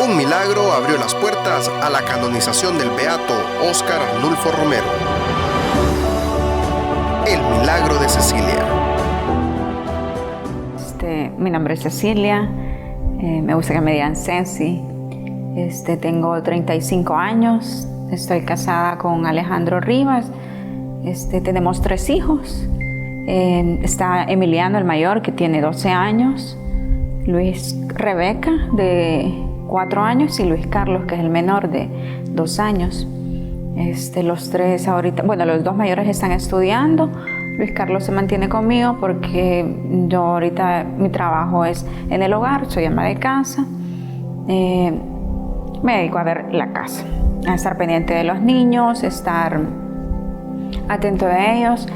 Un milagro abrió las puertas a la canonización del beato Óscar Arnulfo Romero. El milagro de Cecilia. Mi nombre es Cecilia, me gusta que me digan Ceci. Tengo 35 años, estoy casada con Alejandro Rivas. Tenemos 3 hijos. Está Emiliano, el mayor, que tiene 12 años. Rebeca, de 4 años, y Luis Carlos, que es el menor, de 2 años. Los 3 ahorita, los 2 mayores están estudiando. Luis Carlos se mantiene conmigo porque yo ahorita mi trabajo es en el hogar, soy ama de casa. Me dedico a ver la casa, a estar pendiente de los niños, estar atento de ellos.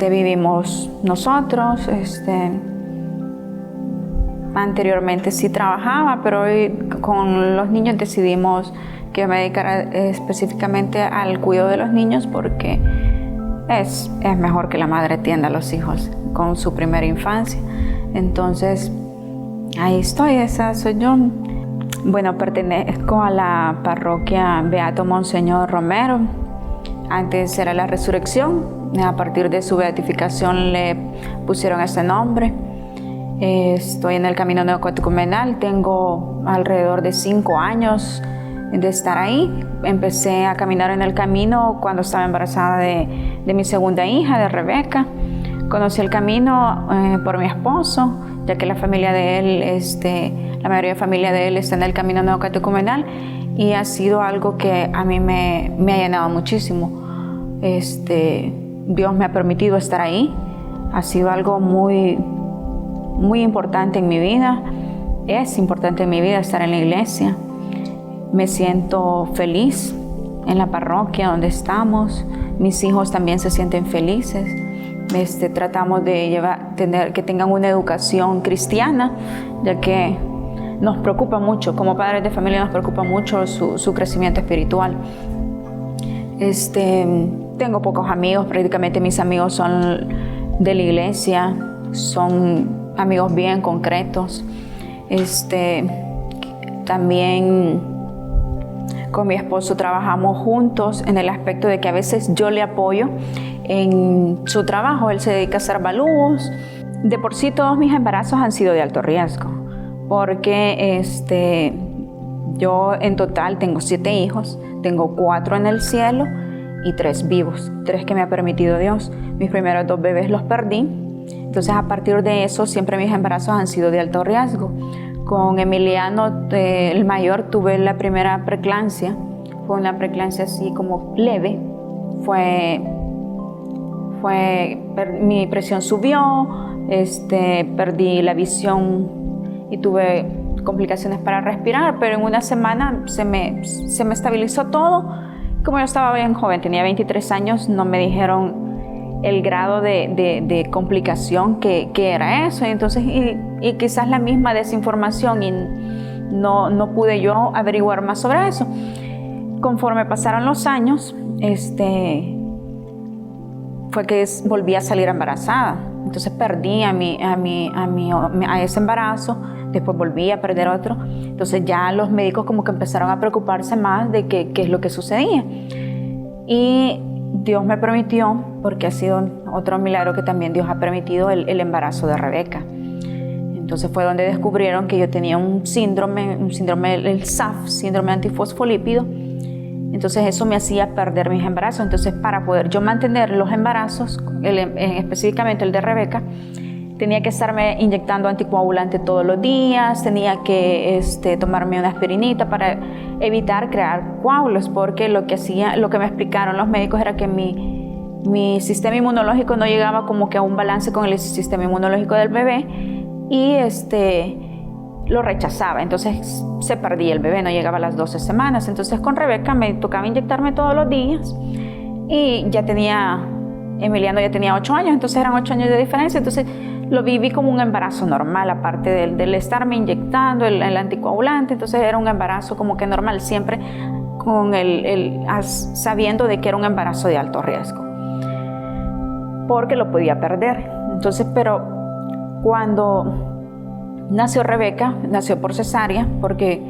Vivimos nosotros. Anteriormente sí trabajaba, pero hoy con los niños decidimos que me dedicara específicamente al cuidado de los niños porque es mejor que la madre atienda a los hijos con su primera infancia. Entonces, ahí estoy, esa soy yo. Pertenezco a la parroquia Beato Monseñor Romero. Antes era la Resurrección. A partir de su beatificación le pusieron ese nombre. Estoy en el camino neocatecumenal. Tengo alrededor de 5 años de estar ahí. Empecé a caminar en el camino cuando estaba embarazada de mi segunda hija, de Rebeca. Conocí el camino por mi esposo, ya que la familia de él, la mayoría de familia de él está en el camino neocatecumenal, y ha sido algo que a mí me ha llenado muchísimo. Dios me ha permitido estar ahí. Ha sido algo muy, muy importante en mi vida. Es importante en mi vida estar en la iglesia. Me siento feliz en la parroquia donde estamos. Mis hijos también se sienten felices. Tratamos de que tengan una educación cristiana, ya que nos preocupa mucho, como padres de familia nos preocupa mucho su crecimiento espiritual. Tengo pocos amigos, prácticamente mis amigos son de la iglesia, son amigos bien concretos. También con mi esposo trabajamos juntos en el aspecto de que a veces yo le apoyo en su trabajo. Él se dedica a hacer balúos. De por sí todos mis embarazos han sido de alto riesgo, porque yo en total tengo 7 hijos, tengo 4 en el cielo y 3 vivos, 3 que me ha permitido Dios. Mis primeros 2 bebés los perdí, entonces a partir de eso siempre mis embarazos han sido de alto riesgo. Con Emiliano, el mayor, tuve la primera preeclampsia. Fue una preeclampsia así como leve. Mi presión subió, perdí la visión y tuve complicaciones para respirar, pero en una semana se me estabilizó todo. Como yo estaba bien joven, tenía 23 años, no me dijeron el grado de complicación que era eso. Entonces, y quizás la misma desinformación, y no pude yo averiguar más sobre eso. Conforme pasaron los años, fue que volví a salir embarazada. Entonces perdí a ese embarazo, después volví a perder otro. Entonces ya los médicos como que empezaron a preocuparse más de qué es lo que sucedía. Y Dios me permitió, porque ha sido otro milagro que también Dios ha permitido, el embarazo de Rebeca. Entonces fue donde descubrieron que yo tenía un síndrome, el SAF, síndrome antifosfolípido. Entonces eso me hacía perder mis embarazos. Entonces, para poder yo mantener los embarazos, específicamente el de Rebeca, tenía que estarme inyectando anticoagulante todos los días, tenía que tomarme una aspirinita para evitar crear coágulos, porque lo que me explicaron los médicos era que mi sistema inmunológico no llegaba como que a un balance con el sistema inmunológico del bebé, y lo rechazaba. Entonces se perdía el bebé, no llegaba a las 12 semanas. Entonces con Rebeca me tocaba inyectarme todos los días, y Emiliano ya tenía 8 años, entonces eran 8 años de diferencia. Entonces lo viví como un embarazo normal, aparte del estarme inyectando el anticoagulante. Entonces era un embarazo como que normal, siempre con sabiendo de que era un embarazo de alto riesgo, porque lo podía perder. Entonces, pero cuando nació Rebeca, nació por cesárea, porque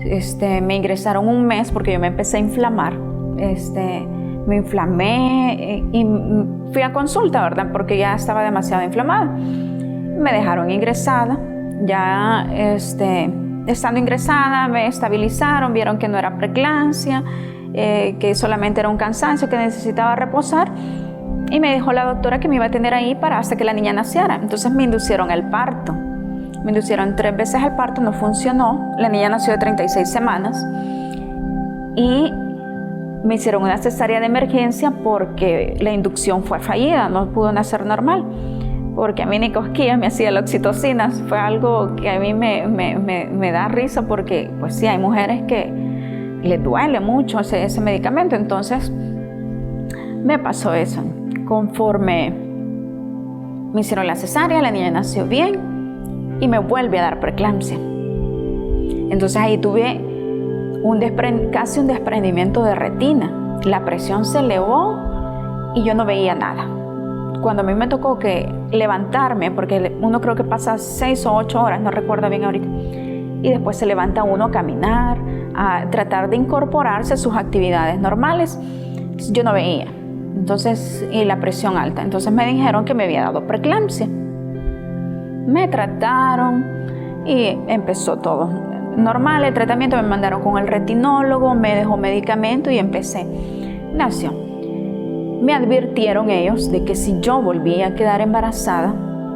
Me ingresaron un mes porque yo me empecé a inflamar. Me inflamé y fui a consulta, ¿verdad? Porque ya estaba demasiado inflamada. Me dejaron ingresada. Ya estando ingresada me estabilizaron, vieron que no era preeclampsia, que solamente era un cansancio, que necesitaba reposar. Y me dijo la doctora que me iba a tener ahí hasta que la niña naciera. Entonces me inducieron el parto. Me inducieron 3 veces el parto, no funcionó. La niña nació de 36 semanas. Y me hicieron una cesárea de emergencia porque la inducción fue fallida, no pudo nacer normal. Porque a mí ni cosquillas me hacía la oxitocina. Fue algo que a mí me da risa porque, pues sí, hay mujeres que les duele mucho ese medicamento. Entonces, me pasó eso. Conforme me hicieron la cesárea, la niña nació bien y me vuelve a dar preeclampsia. Entonces ahí tuve casi un desprendimiento de retina. La presión se elevó y yo no veía nada. Cuando a mí me tocó que levantarme, porque uno creo que pasa 6 o 8 horas, no recuerdo bien ahorita, y después se levanta uno a caminar, a tratar de incorporarse a sus actividades normales, yo no veía. Entonces, y la presión alta. Entonces me dijeron que me había dado preeclampsia. Me trataron y empezó todo normal. El tratamiento me mandaron con el retinólogo, me dejó medicamento y empecé. Nació. Me advirtieron ellos de que si yo volvía a quedar embarazada,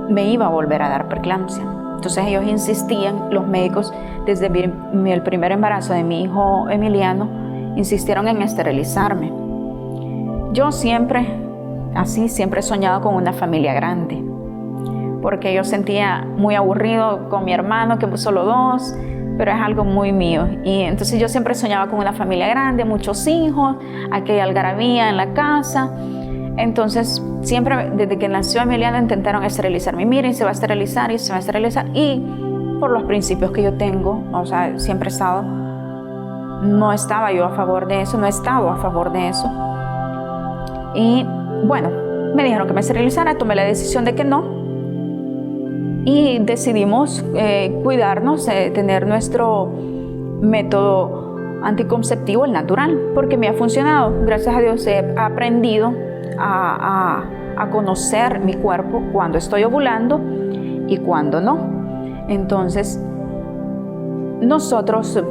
me iba a volver a dar preeclampsia. Entonces ellos insistían, los médicos, desde el primer embarazo de mi hijo Emiliano, insistieron en esterilizarme. Yo siempre he soñado con una familia grande, porque yo sentía muy aburrido con mi hermano, que solo 2, pero es algo muy mío. Y entonces yo siempre soñaba con una familia grande, muchos hijos, aquella algarabía en la casa. Entonces siempre, desde que nació Emiliano, intentaron esterilizarme. Miren, se va a esterilizar y se va a esterilizar. Y por los principios que yo tengo, o sea, siempre he estado, no estaba yo a favor de eso, no he estado a favor de eso. Y bueno, me dijeron que me esterilizara, tomé la decisión de que no. Y decidimos cuidarnos, tener nuestro método anticonceptivo, el natural, porque me ha funcionado. Gracias a Dios he aprendido a conocer mi cuerpo cuando estoy ovulando y cuando no. Entonces, nosotros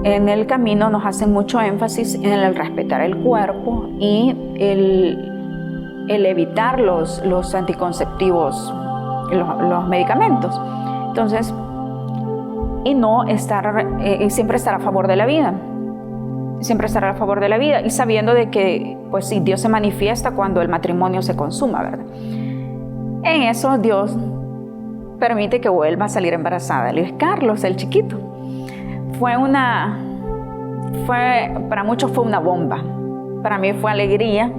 en el camino nos hacen mucho énfasis en el respetar el cuerpo y el evitar los anticonceptivos, los medicamentos. Entonces, y siempre estar a favor de la vida. Siempre estar a favor de la vida y sabiendo de que, pues sí, Dios se manifiesta cuando el matrimonio se consuma, ¿verdad? En eso Dios permite que vuelva a salir embarazada Luis Carlos, el chiquito. Para muchos fue una bomba. Para mí fue alegría.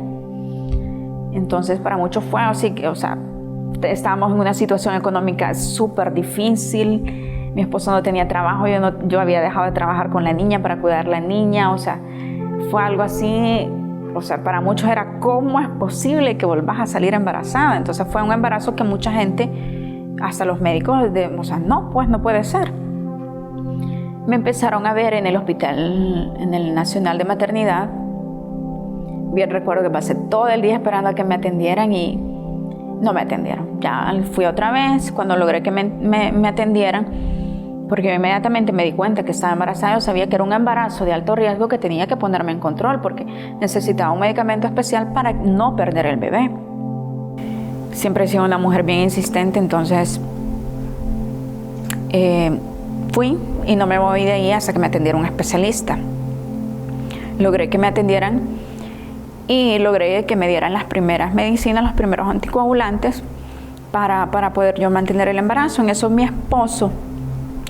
Entonces, para muchos fue así que, o sea, estábamos en una situación económica súper difícil. Mi esposo no tenía trabajo, yo había dejado de trabajar con la niña para cuidar a la niña, o sea, fue algo así, o sea, para muchos era ¿cómo es posible que volvas a salir embarazada? Entonces fue un embarazo que mucha gente, hasta los médicos, o sea, no, pues no puede ser. Me empezaron a ver en el hospital, en el Nacional de Maternidad. Bien recuerdo que pasé todo el día esperando a que me atendieran y no me atendieron. Ya fui otra vez, cuando logré que me atendieran, porque yo inmediatamente me di cuenta que estaba embarazada. Yo sabía que era un embarazo de alto riesgo, que tenía que ponerme en control porque necesitaba un medicamento especial para no perder el bebé. Siempre he sido una mujer bien insistente, entonces fui y no me moví de ahí hasta que me atendiera un especialista. Logré que me atendieran y logré que me dieran las primeras medicinas, los primeros anticoagulantes para poder yo mantener el embarazo. En eso mi esposo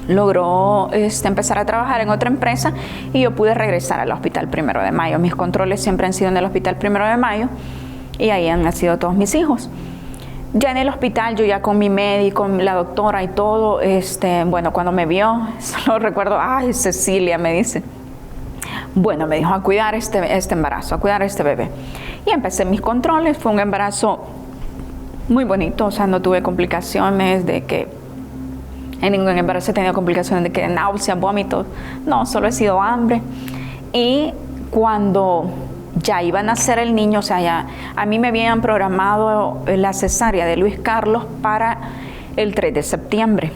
logró empezar a trabajar en otra empresa y yo pude regresar al Hospital 1 de Mayo. Mis controles siempre han sido en el Hospital 1 de Mayo y ahí han nacido todos mis hijos. Ya en el hospital, yo ya con mi médico, la doctora y todo, bueno, cuando me vio, solo recuerdo, ay, Cecilia, me dice. Bueno, me dijo a cuidar este embarazo, a cuidar este bebé. Y empecé mis controles, fue un embarazo muy bonito, o sea, no tuve complicaciones de que En ningún embarazo he tenido complicaciones de que náuseas, vómitos. No, solo he sido hambre. Y cuando ya iba a nacer el niño, o sea, ya a mí me habían programado la cesárea de Luis Carlos para el 3 de septiembre.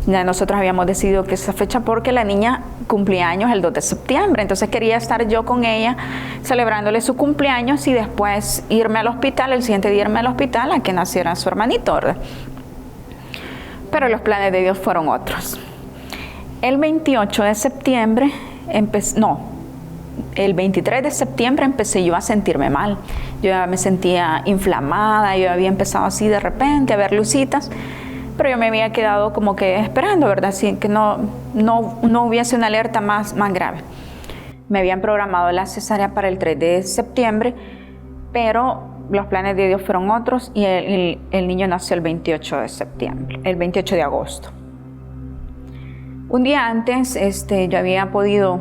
Ya nosotros habíamos decidido que esa fecha porque la niña cumplía años el 2 de septiembre. Entonces quería estar yo con ella celebrándole su cumpleaños y después irme al hospital, el siguiente día irme al hospital a que naciera su hermanito, ¿verdad? Pero los planes de Dios fueron otros. El 28 de septiembre el 23 de septiembre empecé yo a sentirme mal. Yo ya me sentía inflamada, yo había empezado así de repente a ver lucitas, pero yo me había quedado como que esperando, ¿verdad? Así que no hubiese una alerta más grave. Me habían programado la cesárea para el 3 de septiembre, pero los planes de Dios fueron otros y el niño nació el 28 de septiembre, el 28 de agosto. Un día antes yo había podido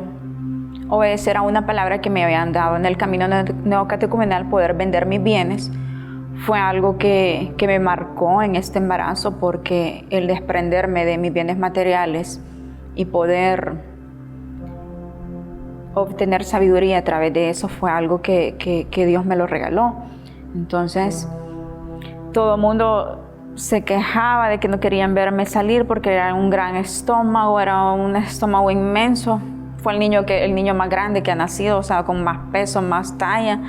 obedecer a una palabra que me habían dado en el camino neocatecumenal, poder vender mis bienes. Fue algo que me marcó en este embarazo, porque el desprenderme de mis bienes materiales y poder obtener sabiduría a través de eso fue algo que Dios me lo regaló. Entonces, todo el mundo se quejaba de que no querían verme salir porque era un gran estómago, era un estómago inmenso. Fue el niño más grande que ha nacido, o sea, con más peso, más talla.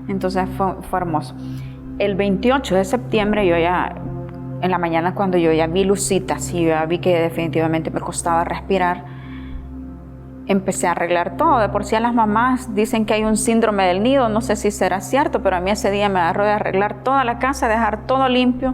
Entonces fue hermoso. El 28 de septiembre, yo ya, en la mañana cuando yo ya vi lucitas y yo ya vi que definitivamente me costaba respirar, empecé a arreglar todo. De por sí a las mamás dicen que hay un síndrome del nido, no sé si será cierto, pero a mí ese día me agarró de arreglar toda la casa, dejar todo limpio.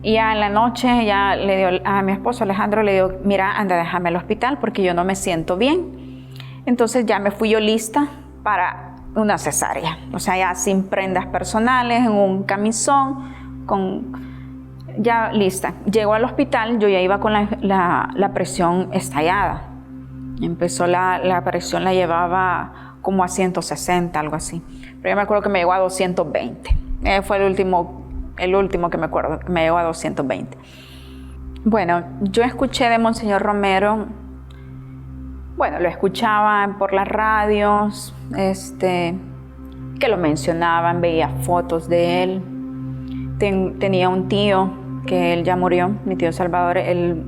Y ya en la noche ya le dio a mi esposo Alejandro, le digo, mira, anda, déjame al hospital porque yo no me siento bien. Entonces ya me fui yo lista para una cesárea, o sea, ya sin prendas personales, en un camisón, ya lista. Llego al hospital, yo ya iba con la presión estallada. Empezó la presión, la llevaba como a 160, algo así. Pero yo me acuerdo que me llegó a 220. Fue el último que me acuerdo, que me llegó a 220. Bueno, yo escuché de Monseñor Romero, lo escuchaba por las radios, que lo mencionaban, veía fotos de él. Tenía un tío que él ya murió, mi tío Salvador, él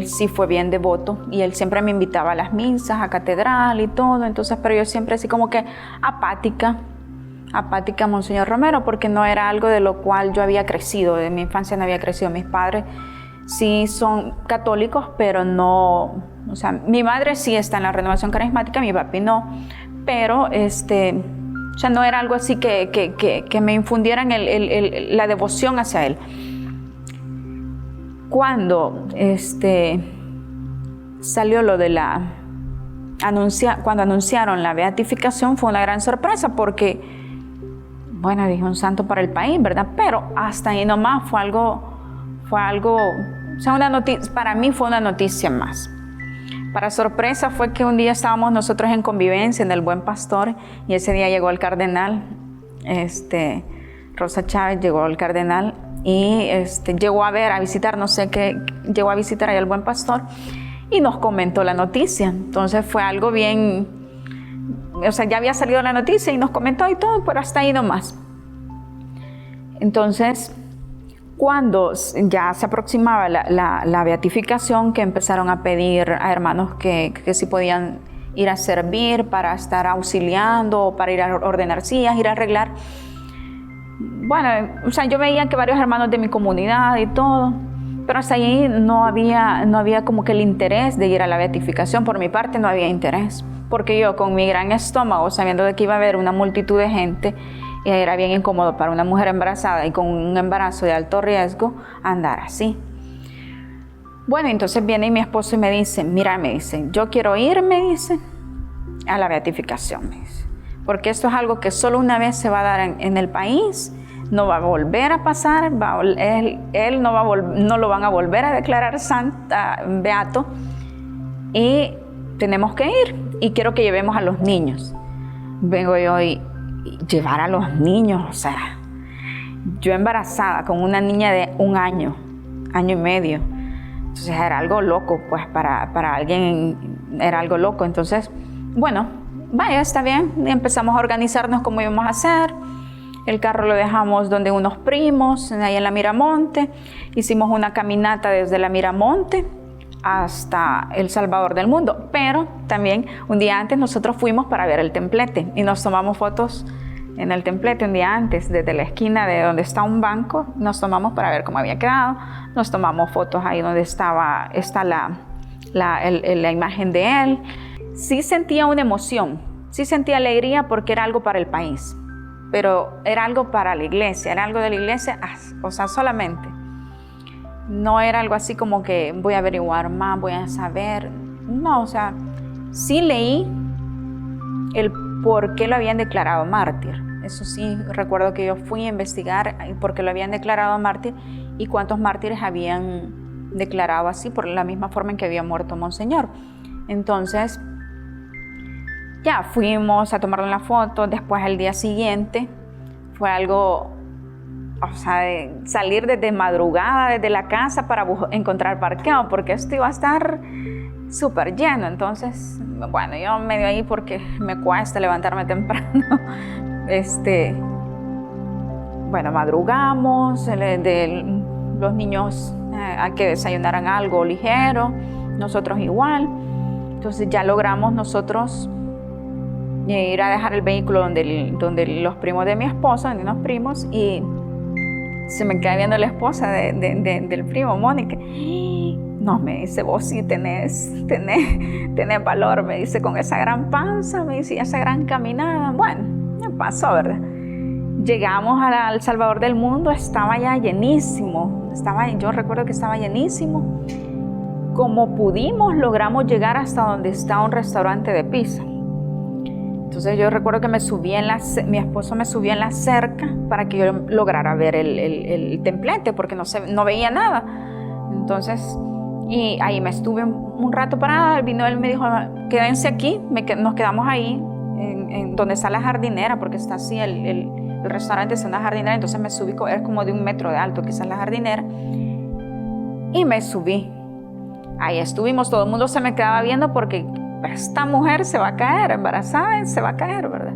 sí fue bien devoto y él siempre me invitaba a las misas, a catedral y todo. Entonces, pero yo siempre así como que apática a Monseñor Romero, porque no era algo de lo cual yo había crecido, de mi infancia no había crecido. Mis padres sí son católicos, pero no, o sea, mi madre sí está en la renovación carismática, mi papi no, pero o sea, no era algo así que me infundieran la devoción hacia él. Cuando salió lo de cuando anunciaron la beatificación, fue una gran sorpresa, porque dije un santo para el país, ¿verdad? Pero hasta ahí nomás fue algo, o sea, una noticia, para mí fue una noticia más. Para sorpresa fue que un día estábamos nosotros en convivencia en el Buen Pastor y ese día llegó el cardenal, Rosa Chávez llegó al cardenal y llegó a visitar, no sé qué, llegó a visitar ahí al Buen Pastor y nos comentó la noticia. Entonces fue algo bien, o sea, ya había salido la noticia y nos comentó y todo, pero hasta ahí nomás. Entonces, cuando ya se aproximaba la beatificación, que empezaron a pedir a hermanos que si podían ir a servir para estar auxiliando, para ir a ordenar sillas, ir a arreglar. O sea, yo veía que varios hermanos de mi comunidad y todo, pero hasta ahí no había como que el interés de ir a la beatificación. Por mi parte no había interés, porque yo con mi gran estómago, sabiendo de que iba a haber una multitud de gente, era bien incómodo para una mujer embarazada y con un embarazo de alto riesgo andar así. Entonces viene mi esposo y me dice, mira, me dice, yo quiero ir, me dice, a la beatificación, me dice, porque esto es algo que solo una vez se va a dar en el país, no va a volver a pasar, él no lo van a volver a declarar beato, y tenemos que ir, y quiero que llevemos a los niños. Vengo yo y llevar a los niños, o sea, yo embarazada con una niña de 1 año, año y medio. Entonces era algo loco, pues para alguien era algo loco. Entonces, bueno, vaya, está bien. Y empezamos a organizarnos cómo íbamos a hacer. El carro lo dejamos donde unos primos, ahí en la Miramonte. Hicimos una caminata desde la Miramonte hasta El Salvador del Mundo. Pero también un día antes nosotros fuimos para ver el templete y nos tomamos fotos en el templete un día antes, desde la esquina de donde está un banco, nos tomamos para ver cómo había quedado. Nos tomamos fotos ahí donde está la imagen de él. Sí sentía una emoción, sí sentía alegría porque era algo para el país, pero era algo para la iglesia, era algo de la iglesia, o sea, solamente. No era algo así como que voy a averiguar más, voy a saber. No, o sea, sí leí el por qué lo habían declarado mártir. Eso sí, recuerdo que yo fui a investigar por qué lo habían declarado mártir y cuántos mártires habían declarado así por la misma forma en que había muerto Monseñor. Entonces, ya fuimos a tomarle la foto. Después, al día siguiente, fue algo, o sea, de salir desde madrugada, desde la casa para encontrar parqueo, porque esto iba a estar súper lleno. Entonces, bueno, yo medio ahí porque me cuesta levantarme temprano. Bueno, madrugamos, los niños a que desayunaran algo ligero, nosotros igual. Entonces ya logramos nosotros ir a dejar el vehículo donde los primos de mi esposo, donde unos primos, y se me queda viendo la esposa del primo, Mónica. No, me dice, vos sí tenés valor, me dice, con esa gran panza, me dice, esa gran caminada. Bueno, me pasó, ¿verdad? Llegamos al Salvador del Mundo, estaba ya llenísimo. Yo recuerdo que estaba llenísimo. Como pudimos, logramos llegar hasta donde está un restaurante de pizza. Entonces yo recuerdo que mi esposo me subió en la cerca para que yo lograra ver el templete, porque no veía nada. Entonces, y ahí me estuve un rato parada. Vino él y me dijo, quédense aquí. Nos quedamos ahí, en donde está la jardinera, porque está así, el restaurante es una jardinera. Entonces me subí, es como de 1 metro de alto, quizás la jardinera. Y me subí. Ahí estuvimos, todo el mundo se me quedaba viendo porque esta mujer se va a caer, embarazada, se va a caer, ¿verdad?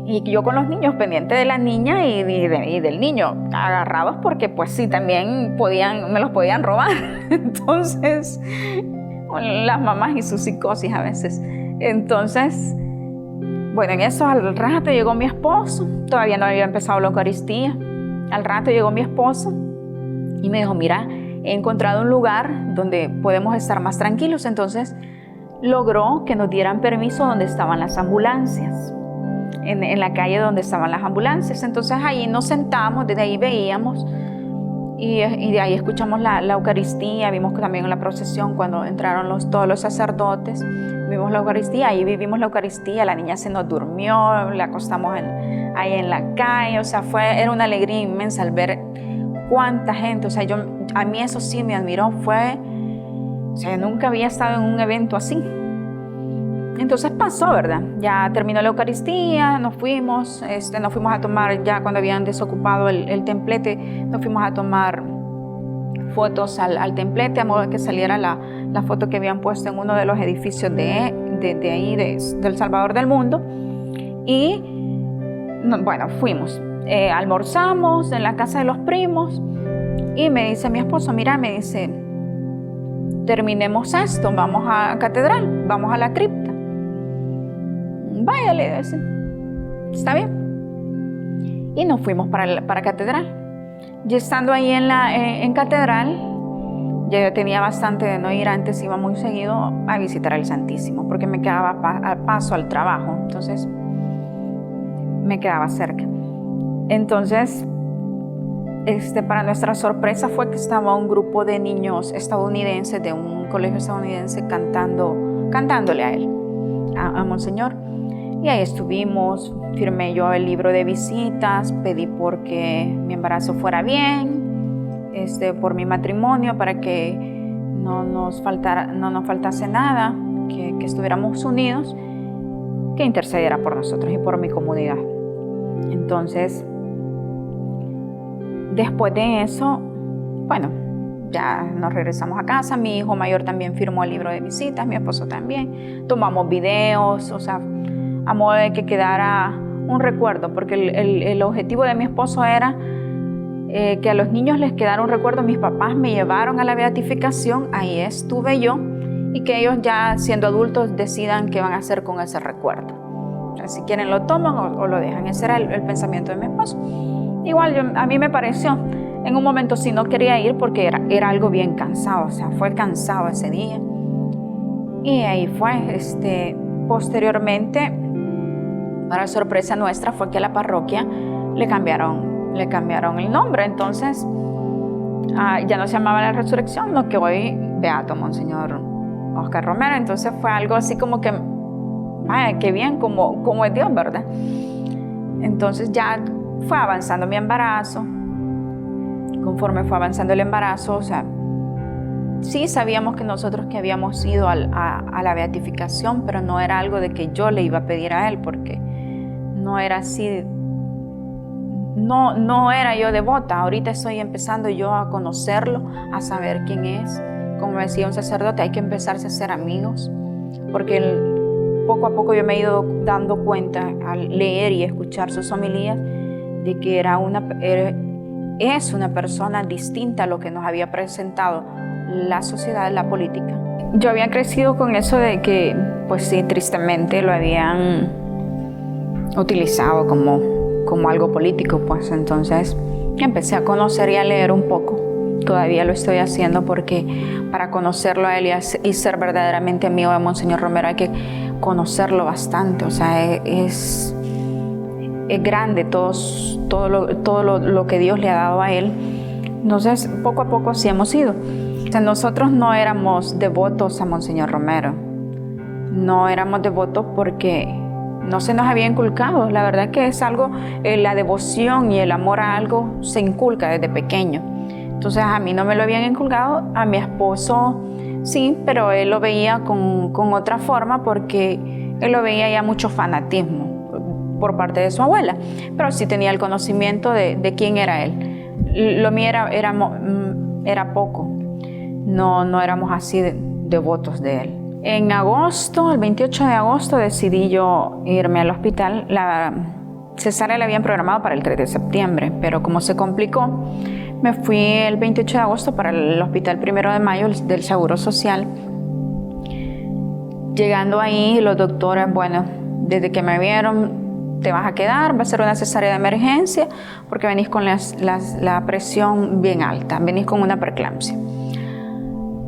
Y yo con los niños, pendiente de la niña y del niño, agarrados porque pues sí, también me los podían robar. Entonces, las mamás y su psicosis a veces. Entonces, bueno, en eso al rato llegó mi esposo, todavía no había empezado la Eucaristía. Al rato llegó mi esposo y me dijo, mira, he encontrado un lugar donde podemos estar más tranquilos. Entonces logró que nos dieran permiso donde estaban las ambulancias, en la calle donde estaban las ambulancias. Entonces ahí nos sentamos, desde ahí veíamos y de ahí escuchamos la Eucaristía. Vimos también en la procesión cuando entraron todos los sacerdotes, vimos la Eucaristía, ahí vivimos la Eucaristía. La niña se nos durmió, la acostamos ahí en la calle. O sea, era una alegría inmensa al ver cuánta gente. O sea, a mí eso sí me admiró, o sea, yo nunca había estado en un evento así. Entonces pasó, ¿verdad? Ya terminó la Eucaristía, nos fuimos a tomar, ya cuando habían desocupado el templete, nos fuimos a tomar fotos al templete, a modo de que saliera la foto que habían puesto en uno de los edificios de ahí, del Salvador del Mundo. Y bueno, fuimos, almorzamos en la casa de los primos. Y me dice mi esposo, mira, me dice, terminemos esto, vamos a catedral, vamos a la cripta. Vaya, le dice, está bien. Y nos fuimos para catedral. Y estando ahí en catedral, ya yo tenía bastante de no ir. Antes iba muy seguido a visitar al Santísimo, porque me quedaba a paso al trabajo, entonces me quedaba cerca. Entonces, para nuestra sorpresa fue que estaba un grupo de niños estadounidenses de un colegio estadounidense cantándole a él, a Monseñor. Y ahí estuvimos, firmé yo el libro de visitas, pedí porque mi embarazo fuera bien, por mi matrimonio, para que no nos faltase nada, que estuviéramos unidos, que intercediera por nosotros y por mi comunidad. Entonces, después de eso, bueno, ya nos regresamos a casa, mi hijo mayor también firmó el libro de visitas, mi esposo también, tomamos videos, o sea, a modo de que quedara un recuerdo, porque el objetivo de mi esposo era que a los niños les quedara un recuerdo. Mis papás me llevaron a la beatificación, ahí estuve yo, y que ellos ya siendo adultos decidan qué van a hacer con ese recuerdo. O sea, si quieren lo toman o lo dejan. Ese era el pensamiento de mi esposo. Igual a mí me pareció, en un momento sí no quería ir porque era algo bien cansado, o sea, fue cansado ese día. Y ahí fue, posteriormente, para sorpresa nuestra, fue que a la parroquia le cambiaron el nombre. Entonces, ya no se llamaba La Resurrección, sino que hoy Beato Monseñor Óscar Romero. Entonces fue algo así como que, qué bien, como es Dios, ¿verdad? Entonces ya fue avanzando mi embarazo. Conforme fue avanzando el embarazo, o sea, sí sabíamos que nosotros que habíamos ido a la beatificación, pero no era algo de que yo le iba a pedir a él, porque no era así. No era yo devota. Ahorita estoy empezando yo a conocerlo, a saber quién es. Como decía un sacerdote, hay que empezarse a ser amigos, porque poco a poco yo me he ido dando cuenta al leer y escuchar sus homilías de que es una persona distinta a lo que nos había presentado la sociedad, la política. Yo había crecido con eso de que, pues sí, tristemente lo habían utilizado como algo político, pues entonces empecé a conocer y a leer un poco. Todavía lo estoy haciendo porque para conocerlo a él y ser verdaderamente amigo de Monseñor Romero hay que conocerlo bastante. O sea, es grande todo lo que Dios le ha dado a él. Entonces, poco a poco sí hemos ido. O sea, nosotros no éramos devotos a Monseñor Romero. No éramos devotos porque no se nos había inculcado. La verdad que es algo, la devoción y el amor a algo se inculca desde pequeño. Entonces a mí no me lo habían inculcado, a mi esposo sí, pero él lo veía con otra forma porque él lo veía ya mucho fanatismo por parte de su abuela, pero sí tenía el conocimiento de quién era él. Lo mío era poco, no éramos así devotos de él. En agosto, el 28 de agosto, decidí yo irme al hospital. La cesárea la habían programado para el 3 de septiembre, pero como se complicó, me fui el 28 de agosto para el hospital 1 de mayo del Seguro Social. Llegando ahí, los doctores, bueno, desde que me vieron, te vas a quedar, va a ser una cesárea de emergencia porque venís con la presión bien alta, venís con una preeclampsia.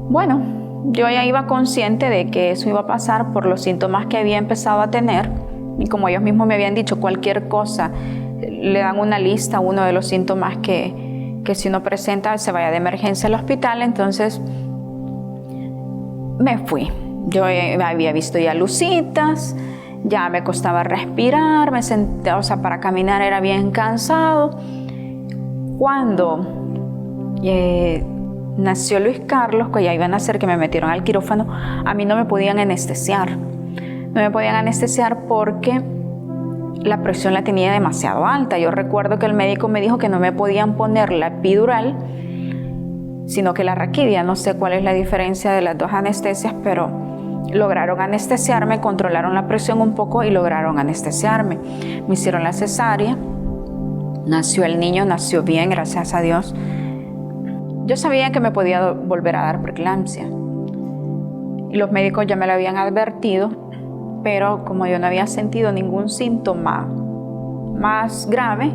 Bueno, yo ya iba consciente de que eso iba a pasar por los síntomas que había empezado a tener y como ellos mismos me habían dicho, cualquier cosa, le dan una lista, uno de los síntomas que si uno presenta se vaya de emergencia al hospital. Entonces me fui. Yo había visto ya lucitas, ya me costaba respirar, me senté, o sea, para caminar era bien cansado. Cuando nació Luis Carlos, que ya iba a nacer, que me metieron al quirófano, a mí no me podían anestesiar. No me podían anestesiar porque la presión la tenía demasiado alta. Yo recuerdo que el médico me dijo que no me podían poner la epidural, sino que la raquidia. No sé cuál es la diferencia de las dos anestesias, pero lograron anestesiarme, controlaron la presión un poco y lograron anestesiarme. Me hicieron la cesárea, nació el niño, nació bien, gracias a Dios. Yo sabía que me podía volver a dar preeclampsia y los médicos ya me lo habían advertido, pero como yo no había sentido ningún síntoma más grave,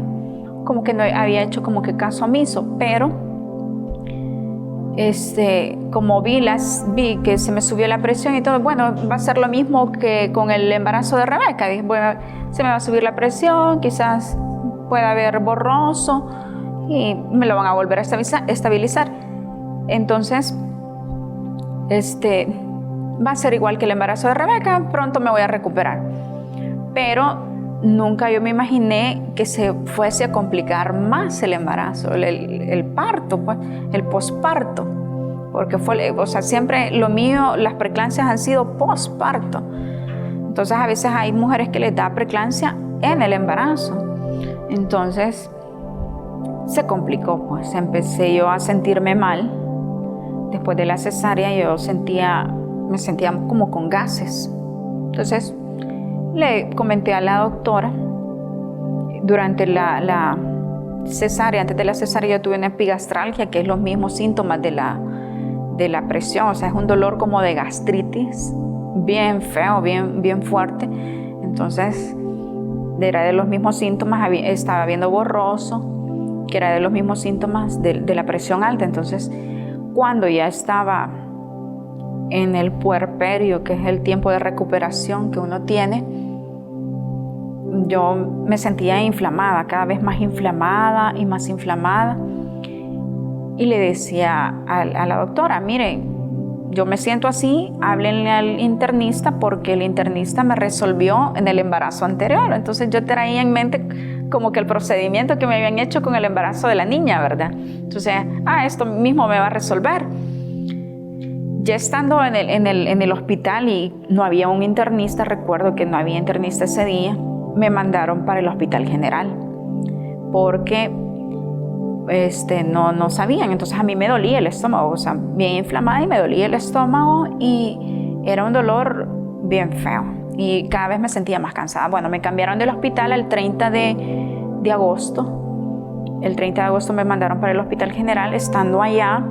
como que no había hecho como que caso omiso. Pero como vi que se me subió la presión y todo, bueno, va a ser lo mismo que con el embarazo de Rebeca. Dije, bueno, se me va a subir la presión, quizás pueda haber borroso y me lo van a volver a estabilizar. Entonces, va a ser igual que el embarazo de Rebeca, pronto me voy a recuperar. Pero nunca yo me imaginé que se fuese a complicar más el embarazo, el parto, pues, el posparto. Porque siempre lo mío, las preeclampsias han sido posparto. Entonces a veces hay mujeres que les da preeclampsia en el embarazo. Entonces se complicó, pues empecé yo a sentirme mal. Después de la cesárea me sentía como con gases. Entonces le comenté a la doctora, durante la cesárea, antes de la cesárea yo tuve una epigastralgia, que es los mismos síntomas de la presión, o sea, es un dolor como de gastritis, bien feo, bien fuerte. Entonces era de los mismos síntomas, estaba viendo borroso, que era de los mismos síntomas de la presión alta. Entonces, cuando ya estaba en el puerperio, que es el tiempo de recuperación que uno tiene, yo me sentía inflamada, cada vez más inflamada y más inflamada. Y le decía a la doctora, mire, yo me siento así, háblenle al internista, porque el internista me resolvió en el embarazo anterior. Entonces yo traía en mente como que el procedimiento que me habían hecho con el embarazo de la niña, ¿verdad? Entonces, esto mismo me va a resolver. Ya estando en el hospital y no había un internista, recuerdo que no había internista ese día, me mandaron para el Hospital General, porque no sabían. Entonces a mí me dolía el estómago, o sea, bien inflamada, y me dolía el estómago y era un dolor bien feo y cada vez me sentía más cansada. Bueno, me cambiaron del hospital el 30 de agosto. El 30 de agosto me mandaron para el Hospital General. Estando allá,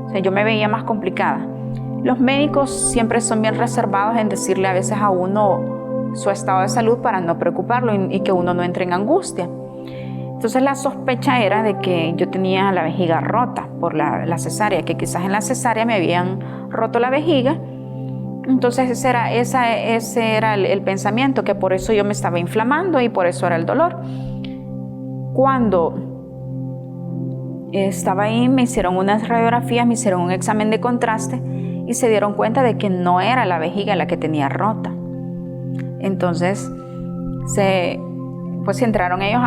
o sea, yo me veía más complicada. Los médicos siempre son bien reservados en decirle a veces a uno su estado de salud para no preocuparlo y que uno no entre en angustia. Entonces la sospecha era de que yo tenía la vejiga rota por la cesárea, que quizás en la cesárea me habían roto la vejiga. Entonces ese era el pensamiento, que por eso yo me estaba inflamando y por eso era el dolor. Cuando estaba ahí, me hicieron unas radiografías, me hicieron un examen de contraste y se dieron cuenta de que no era la vejiga la que tenía rota. Entonces pues entraron ellos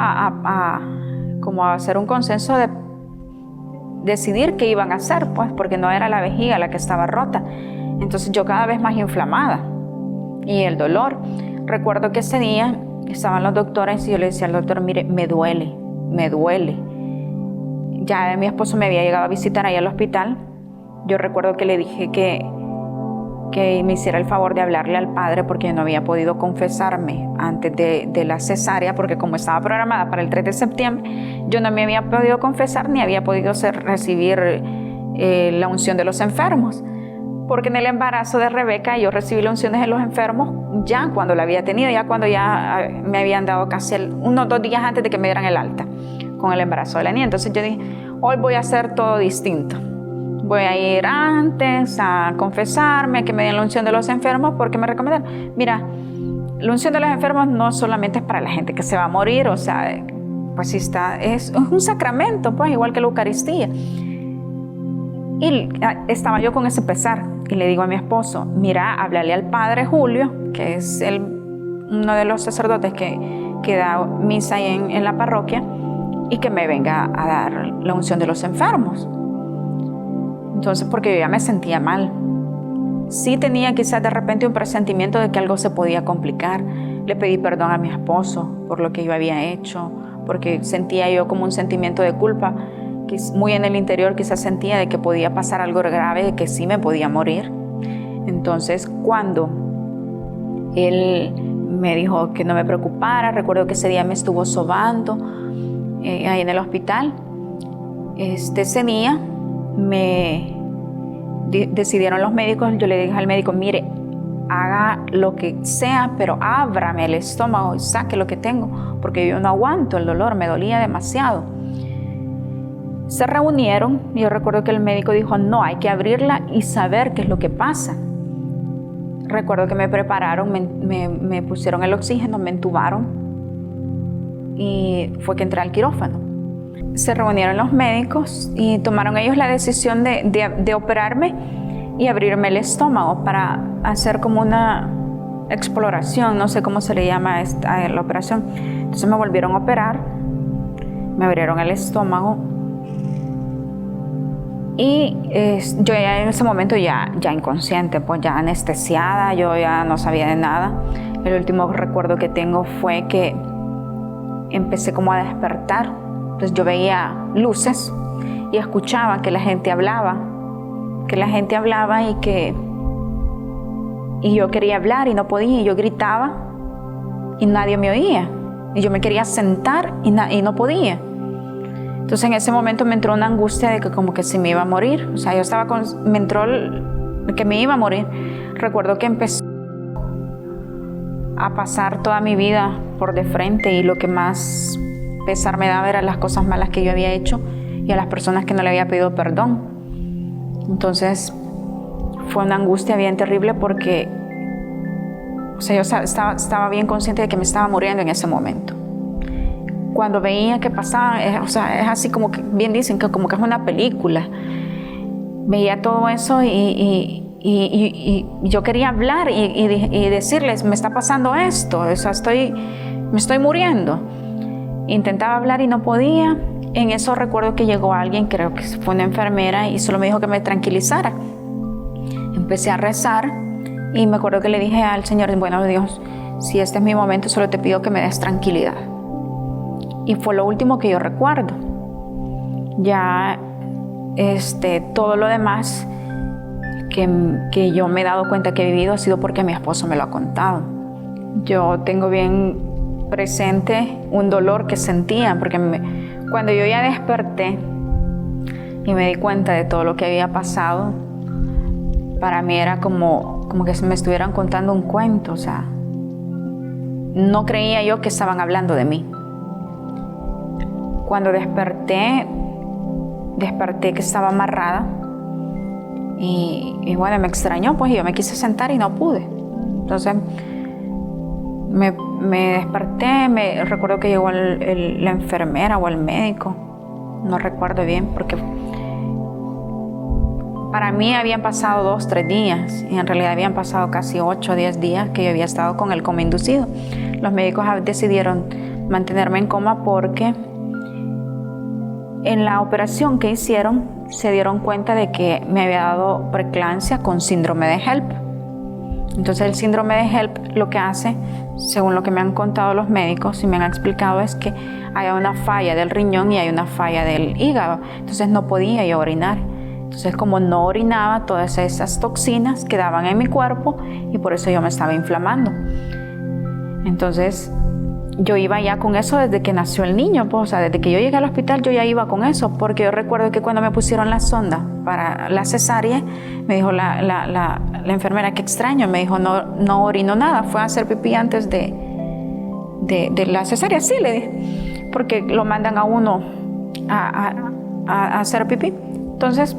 como a hacer un consenso de decidir qué iban a hacer, pues, porque no era la vejiga la que estaba rota. Entonces yo cada vez más inflamada y el dolor. Recuerdo que ese día estaban los doctores y yo le decía al doctor, mire, me duele. Ya mi esposo me había llegado a visitar ahí al hospital. Yo recuerdo que le dije que me hiciera el favor de hablarle al padre, porque yo no había podido confesarme antes de la cesárea, porque como estaba programada para el 3 de septiembre, yo no me había podido confesar ni había podido recibir la unción de los enfermos, porque en el embarazo de Rebeca yo recibí las unciones de los enfermos ya cuando la había tenido, ya cuando ya me habían dado casi unos 2 días antes de que me dieran el alta con el embarazo de la niña. Entonces yo dije, hoy voy a hacer todo distinto. Voy a ir antes a confesarme, que me den la unción de los enfermos, porque me recomendaron, mira, la unción de los enfermos no solamente es para la gente que se va a morir, o sea, pues es un sacramento, pues, igual que la Eucaristía. Y estaba yo con ese pesar, y le digo a mi esposo, mira, háblale al padre Julio, que es uno de los sacerdotes que da misa ahí en la parroquia, y que me venga a dar la unción de los enfermos. Entonces, porque yo ya me sentía mal. Sí tenía quizás de repente un presentimiento de que algo se podía complicar. Le pedí perdón a mi esposo por lo que yo había hecho, porque sentía yo como un sentimiento de culpa, que muy en el interior quizás sentía de que podía pasar algo grave, de que sí me podía morir. Entonces, cuando él me dijo que no me preocupara, recuerdo que ese día me estuvo sobando ahí en el hospital. Ese día decidieron los médicos, yo le dije al médico, mire, haga lo que sea, pero ábrame el estómago y saque lo que tengo, porque yo no aguanto el dolor, me dolía demasiado. Se reunieron y yo recuerdo que el médico dijo, no, hay que abrirla y saber qué es lo que pasa. Recuerdo que me prepararon, me pusieron el oxígeno, me entubaron y fue que entré al quirófano. Se reunieron los médicos y tomaron ellos la decisión de operarme y abrirme el estómago para hacer como una exploración, no sé cómo se le llama a la operación. Entonces me volvieron a operar, me abrieron el estómago y yo ya en ese momento ya inconsciente, pues ya anestesiada, yo ya no sabía de nada. El último recuerdo que tengo fue que empecé como a despertar. Entonces yo veía luces y escuchaba que la gente hablaba y yo quería hablar y no podía, y yo gritaba y nadie me oía. Y yo me quería sentar y no podía. Entonces en ese momento me entró una angustia de que como que se me iba a morir. O sea, me entró que me iba a morir. Recuerdo que empezó a pasar toda mi vida por de frente, y lo que más pesar me daba eran las cosas malas que yo había hecho y a las personas que no le había pedido perdón. Entonces fue una angustia bien terrible porque, o sea, yo estaba bien consciente de que me estaba muriendo en ese momento. Cuando veía que pasaba, o sea, es así como que, bien dicen, que como que es una película. Veía todo eso y yo quería hablar y decirles, me está pasando esto, o sea, me estoy muriendo. Intentaba hablar y no podía. En eso recuerdo que llegó alguien, creo que fue una enfermera, y solo me dijo que me tranquilizara. Empecé a rezar y me acuerdo que le dije al Señor, bueno, Dios, si este es mi momento, solo te pido que me des tranquilidad. Y fue lo último que yo recuerdo. Ya todo lo demás que yo me he dado cuenta que he vivido ha sido porque mi esposo me lo ha contado. Yo tengo bien presente un dolor que sentía, porque cuando yo ya desperté y me di cuenta de todo lo que había pasado, para mí era como que me estuvieran contando un cuento. O sea, no creía yo que estaban hablando de mí. Cuando desperté que estaba amarrada y bueno, me extrañó, pues, y yo me quise sentar y no pude. Entonces me desperté, recuerdo que llegó la enfermera o el médico, no recuerdo bien, porque para mí habían pasado 2 o 3 días y en realidad habían pasado casi 8 o 10 días que yo había estado con el coma inducido. Los médicos decidieron mantenerme en coma porque en la operación que hicieron se dieron cuenta de que me había dado preeclampsia con síndrome de HELLP. Entonces el síndrome de HELLP lo que hace, según lo que me han contado los médicos y me han explicado, es que hay una falla del riñón y hay una falla del hígado. Entonces no podía yo orinar. Entonces, como no orinaba, todas esas toxinas quedaban en mi cuerpo y por eso yo me estaba inflamando. Entonces yo iba ya con eso desde que nació el niño, pues, o sea, desde que yo llegué al hospital yo ya iba con eso, porque yo recuerdo que cuando me pusieron la sonda para la cesárea, me dijo la enfermera, qué extraño, me dijo, no orinó nada, fue a hacer pipí antes de la cesárea. Sí, le dije, porque lo mandan a uno a hacer pipí. Entonces,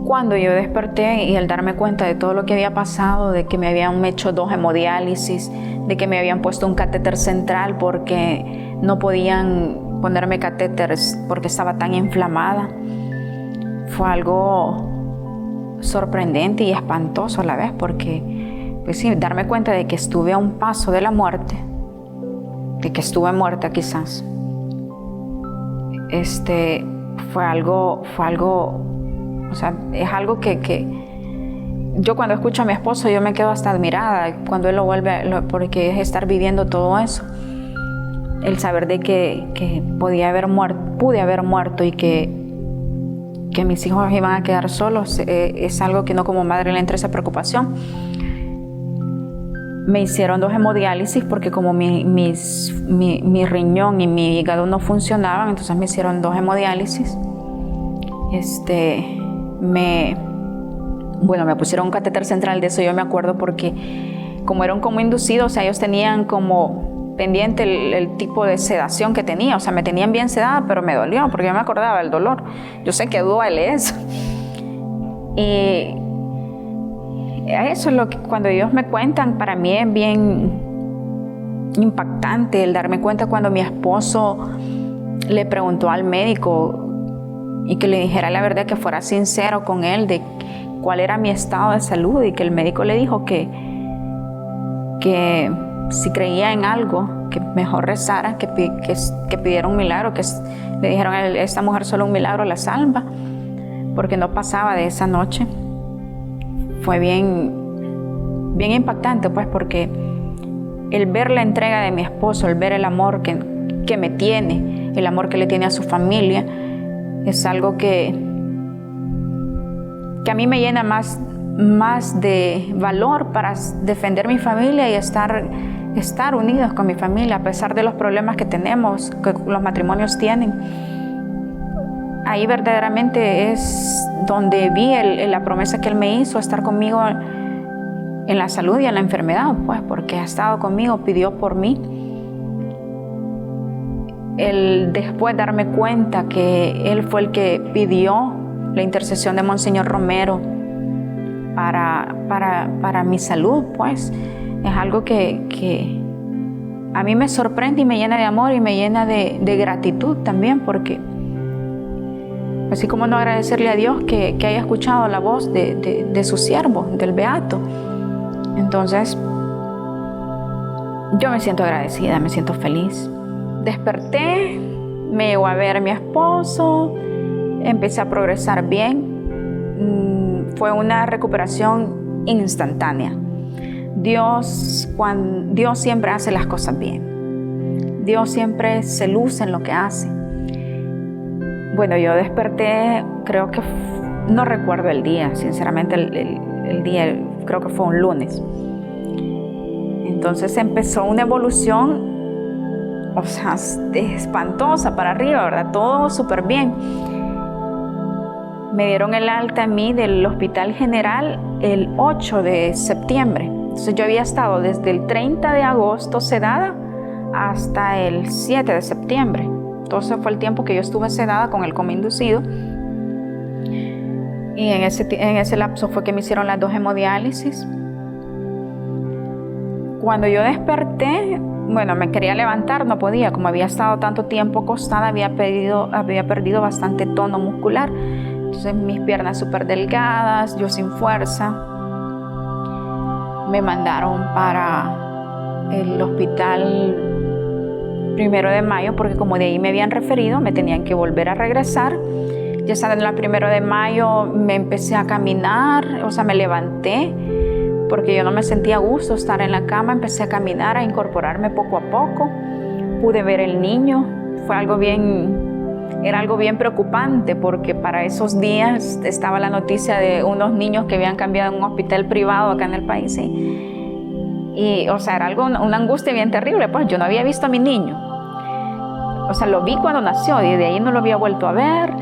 cuando yo desperté y al darme cuenta de todo lo que había pasado, de que me habían hecho 2 hemodiálisis, de que me habían puesto un catéter central porque no podían ponerme catéteres porque estaba tan inflamada, fue algo sorprendente y espantoso a la vez, porque pues sí, darme cuenta de que estuve a un paso de la muerte, de que estuve muerta quizás, fue algo, o sea, es algo que yo cuando escucho a mi esposo yo me quedo hasta admirada cuando él lo vuelve, porque es estar viviendo todo eso. El saber de que pude haber muerto y que mis hijos iban a quedar solos, es algo que no, como madre le entra esa preocupación. Me hicieron 2 hemodiálisis porque como mi riñón y mi hígado no funcionaban, entonces me hicieron 2 hemodiálisis. Me pusieron un catéter central, de eso yo me acuerdo, porque como era un coma inducido, o sea, ellos tenían como pendiente el tipo de sedación que tenía, o sea, me tenían bien sedada, pero me dolió, porque yo me acordaba del dolor. Yo sé que duele eso. Y eso es lo que cuando ellos me cuentan, para mí es bien impactante el darme cuenta cuando mi esposo le preguntó al médico y que le dijera la verdad, que fuera sincero con él de cuál era mi estado de salud, y que el médico le dijo que si creía en algo, que mejor rezara, que pidiera un milagro, que le dijeron a él, esta mujer solo un milagro la salva, porque no pasaba de esa noche. Fue bien impactante, pues, porque el ver la entrega de mi esposo, el ver el amor que me tiene, el amor que le tiene a su familia, es algo que a mí me llena más de valor para defender mi familia y estar unidos con mi familia, a pesar de los problemas que tenemos, que los matrimonios tienen. Ahí verdaderamente es donde vi la promesa que Él me hizo, estar conmigo en la salud y en la enfermedad, pues, porque ha estado conmigo, pidió por mí. El después darme cuenta que Él fue el que pidió la intercesión de Monseñor Romero para mi salud, pues, es algo que a mí me sorprende y me llena de amor y me llena de gratitud también, porque así como no agradecerle a Dios que haya escuchado la voz de su siervo, del Beato. Entonces, yo me siento agradecida, me siento feliz. Desperté, me llegó a ver mi esposo, empecé a progresar bien. Fue una recuperación instantánea. Dios siempre hace las cosas bien. Dios siempre se luce en lo que hace. Bueno, yo desperté, creo que no recuerdo el día, sinceramente el día creo que fue un lunes. Entonces empezó una evolución, o sea, espantosa para arriba, ¿verdad? Todo súper bien. Me dieron el alta a mí del Hospital General el 8 de septiembre. Entonces yo había estado desde el 30 de agosto sedada hasta el 7 de septiembre. Entonces fue el tiempo que yo estuve sedada con el coma inducido. Y en ese lapso fue que me hicieron las 2 hemodiálisis. Cuando yo desperté, bueno, me quería levantar, no podía. Como había estado tanto tiempo acostada, había perdido bastante tono muscular. Entonces mis piernas súper delgadas, yo sin fuerza. Me mandaron para el hospital 1 de Mayo, porque como de ahí me habían referido, me tenían que volver a regresar. Ya estando en la 1 de Mayo me empecé a caminar, o sea, me levanté, porque yo no me sentía a gusto estar en la cama. Empecé a caminar, a incorporarme poco a poco. Pude ver el niño, era algo bien preocupante, porque para esos días estaba la noticia de unos niños que habían cambiado en un hospital privado acá en el país. Y o sea, era una angustia bien terrible, pues yo no había visto a mi niño. O sea, lo vi cuando nació y de ahí no lo había vuelto a ver.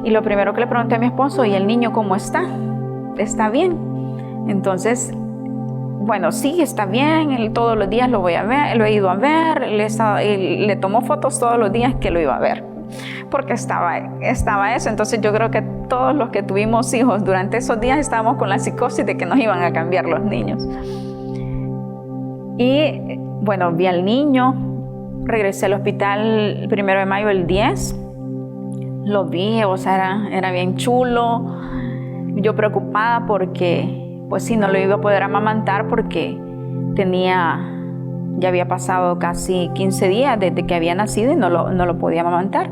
Y lo primero que le pregunté a mi esposo, ¿y el niño cómo está? ¿Está bien? Entonces, bueno, sí, está bien. Él todos los días lo voy a ver, lo he ido a ver. Le tomó fotos todos los días que lo iba a ver, porque estaba eso. Entonces yo creo que todos los que tuvimos hijos durante esos días estábamos con la psicosis de que nos iban a cambiar los niños. Y bueno, vi al niño, regresé al hospital el 1 de Mayo el 10, lo vi, o sea, era bien chulo. Yo preocupada porque, pues sí, no lo iba a poder amamantar porque ya había pasado casi 15 días desde que había nacido y no lo podía amamantar.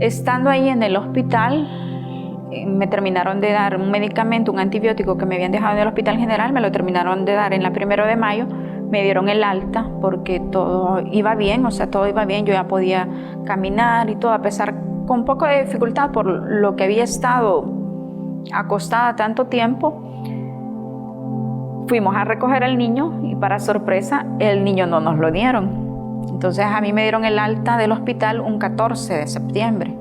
Estando ahí en el hospital, me terminaron de dar un medicamento, un antibiótico que me habían dejado en el Hospital General, me lo terminaron de dar en la 1 de Mayo, me dieron el alta porque todo iba bien, o sea, todo iba bien, yo ya podía caminar y todo, a pesar con un poco de dificultad por lo que había estado acostada tanto tiempo. Fuimos a recoger al niño y para sorpresa, el niño no nos lo dieron. Entonces a mí me dieron el alta del hospital un 14 de septiembre.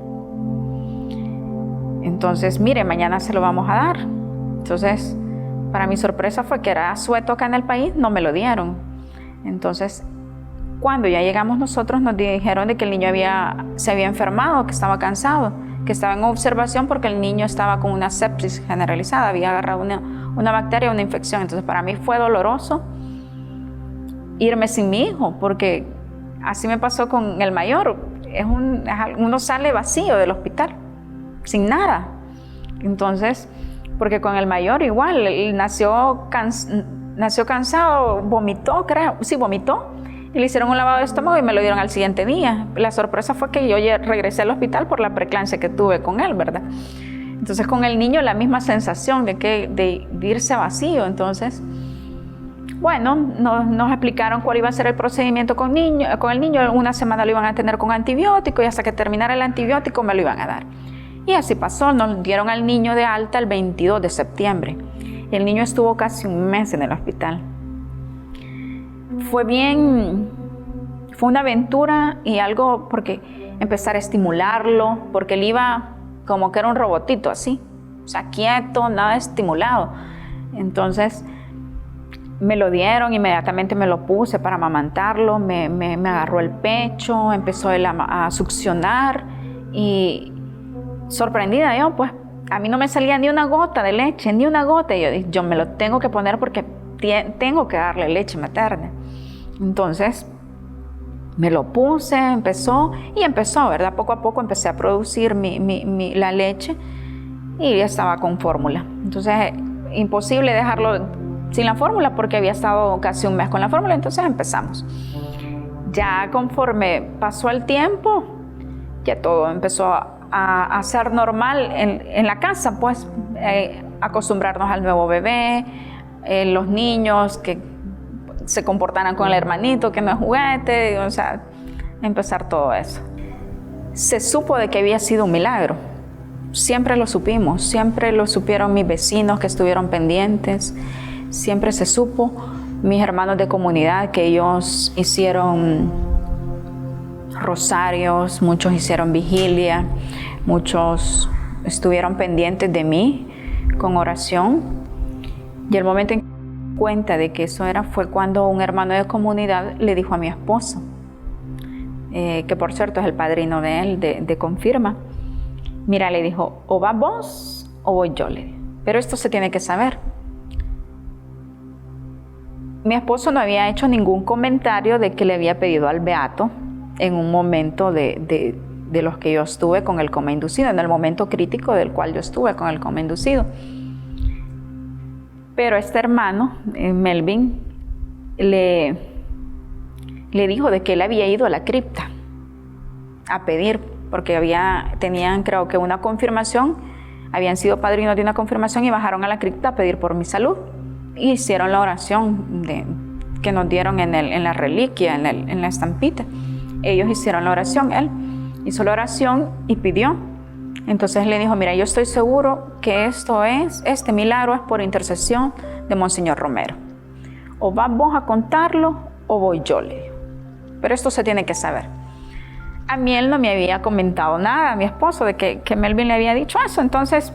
Entonces, mire, mañana se lo vamos a dar. Entonces, para mi sorpresa fue que era asueto acá en el país, no me lo dieron. Entonces, cuando ya llegamos nosotros, nos dijeron de que el niño se había enfermado, que estaba cansado, que estaba en observación porque el niño estaba con una sepsis generalizada, había agarrado una bacteria, una infección. Entonces, para mí fue doloroso irme sin mi hijo, porque así me pasó con el mayor. Uno sale vacío del hospital, sin nada. Entonces, porque con el mayor igual, él nació cansado, vomitó, creo, sí, vomitó, y le hicieron un lavado de estómago y me lo dieron al siguiente día. La sorpresa fue que yo ya regresé al hospital por la preeclampsia que tuve con él, ¿verdad? Entonces, con el niño la misma sensación de irse vacío. Entonces, Bueno, nos explicaron cuál iba a ser el procedimiento con el niño. Una semana lo iban a tener con antibiótico y hasta que terminara el antibiótico me lo iban a dar. Y así pasó, nos dieron al niño de alta el 22 de septiembre. El niño estuvo casi un mes en el hospital. Fue una aventura y algo porque empezar a estimularlo, porque él iba como que era un robotito así, o sea, quieto, nada estimulado. Entonces me lo dieron, inmediatamente me lo puse para amamantarlo, me agarró el pecho, empezó él a succionar y sorprendida yo, pues a mí no me salía ni una gota de leche, ni una gota. Y yo dije, yo me lo tengo que poner porque tengo que darle leche materna. Entonces me lo puse, empezó, ¿verdad? Poco a poco empecé a producir la leche y estaba con fórmula. Entonces, imposible dejarlo sin la fórmula porque había estado casi un mes con la fórmula, entonces empezamos. Ya conforme pasó el tiempo, ya todo empezó a ser normal en la casa, pues acostumbrarnos al nuevo bebé, los niños que se comportaran con el hermanito, que no es juguete, o sea, empezar todo eso. Se supo de que había sido un milagro. Siempre lo supimos, siempre lo supieron mis vecinos que estuvieron pendientes, siempre se supo, mis hermanos de comunidad que ellos hicieron rosarios, muchos hicieron vigilia, muchos estuvieron pendientes de mí con oración. Y el momento en que me di cuenta de que eso fue cuando un hermano de comunidad le dijo a mi esposo, que por cierto es el padrino de él, de confirma. Mira, le dijo, o vas vos o voy yo, le dijo. Pero esto se tiene que saber. Mi esposo no había hecho ningún comentario de que le había pedido al beato en un momento de los que yo estuve con el coma inducido, en el momento crítico del cual yo estuve con el coma inducido. Pero este hermano, Melvin, le dijo de que él había ido a la cripta a pedir, porque tenían creo que una confirmación, habían sido padrinos de una confirmación y bajaron a la cripta a pedir por mi salud. Y hicieron la oración que nos dieron en la reliquia, en la estampita. Ellos hicieron la oración, él hizo la oración y pidió. Entonces le dijo, mira, yo estoy seguro que este milagro es por intercesión de Monseñor Romero. O vas vos a contarlo o voy yo, le dijo. Pero esto se tiene que saber. A mí él no me había comentado nada, a mi esposo, de que Melvin le había dicho eso. Entonces,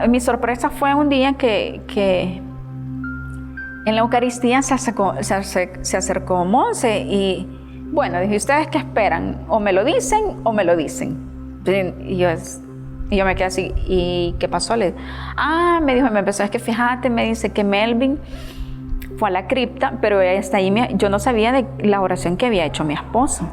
mi sorpresa fue un día que en la Eucaristía se acercó Monse y, bueno, dije, ¿ustedes qué esperan? ¿O me lo dicen o me lo dicen? Y yo me quedé así, ¿y qué pasó? Le dije, me dijo, me empezó, es que fíjate, me dice que Melvin fue a la cripta, pero hasta ahí yo no sabía de la oración que había hecho mi esposo.